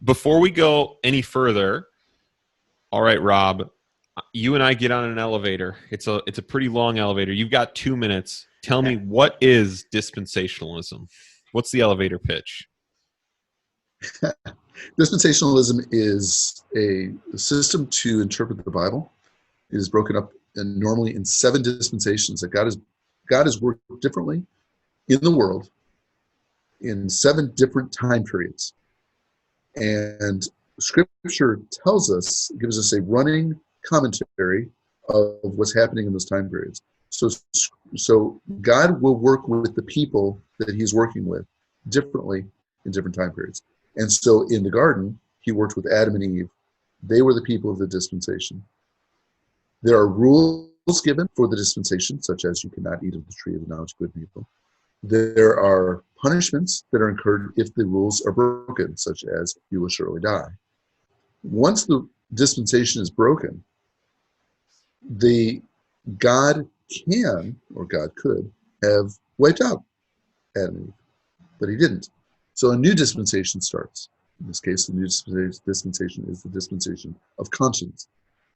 before we go any further, all right, Rob, you and I get on an elevator. It's a pretty long elevator. You've got 2 minutes. Tell me, what is dispensationalism? What's the elevator pitch? Dispensationalism is a system to interpret the Bible. It is broken up normally in 7 dispensations that God has worked differently in the world in 7 different time periods. And Scripture gives us a running commentary of what's happening in those time periods. So God will work with the people that he's working with differently in different time periods. And so in the garden, he worked with Adam and Eve. They were the people of the dispensation. There are rules given for the dispensation, such as you cannot eat of the tree of the knowledge of good and evil. There are punishments that are incurred if the rules are broken, such as you will surely die. Once the dispensation is broken, God can, or God could, have wiped out Adam and Eve, but he didn't. So a new dispensation starts. In this case, the new dispensation is the dispensation of conscience.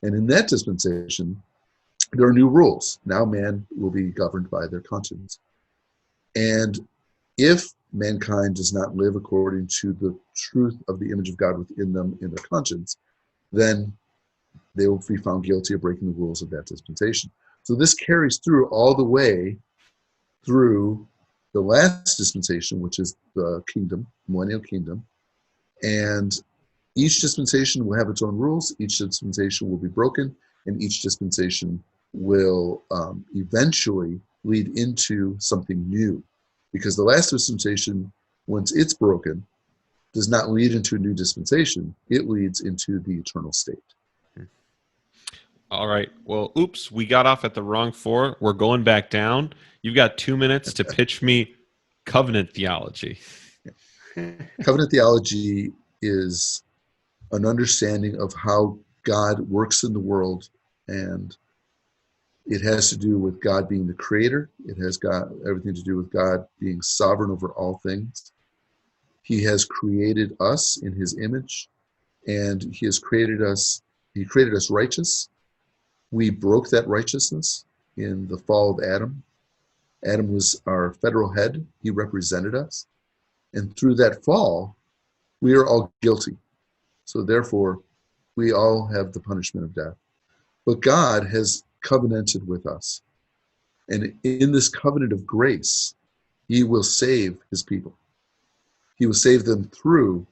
And in that dispensation, there are new rules. Now man will be governed by their conscience. And if mankind does not live according to the truth of the image of God within them in their conscience, then they will be found guilty of breaking the rules of that dispensation. So this carries through all the way through the last dispensation, which is the kingdom, millennial kingdom. And each dispensation will have its own rules. Each dispensation will be broken, and each dispensation will eventually lead into something new. Because the last dispensation, once it's broken, does not lead into a new dispensation. It leads into the eternal state. All right. Well, oops, we got off at the wrong 4. We're going back down. You've got 2 minutes to pitch me covenant theology. Covenant theology is an understanding of how God works in the world, and it has to do with God being the creator. It has got everything to do with God being sovereign over all things. He has created us in his image, and he created us righteous. We broke that righteousness in the fall of Adam. Adam was our federal head. He represented us. And through that fall, we are all guilty. So therefore, we all have the punishment of death. But God has covenanted with us. And in this covenant of grace, he will save his people. He will save them through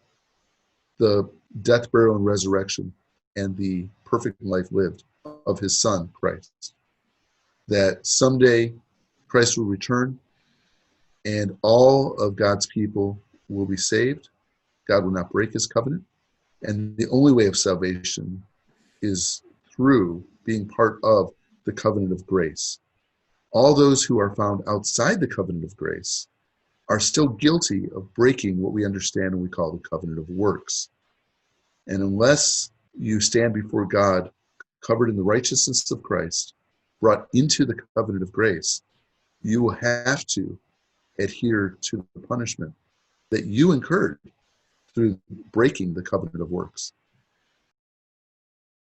the death, burial, and resurrection and the perfect life lived of his son, Christ. That someday Christ will return and all of God's people will be saved. God will not break his covenant. And the only way of salvation is through being part of the covenant of grace. All those who are found outside the covenant of grace are still guilty of breaking what we understand and we call the covenant of works. And unless you stand before God covered in the righteousness of Christ, brought into the covenant of grace, you will have to adhere to the punishment that you incurred through breaking the covenant of works.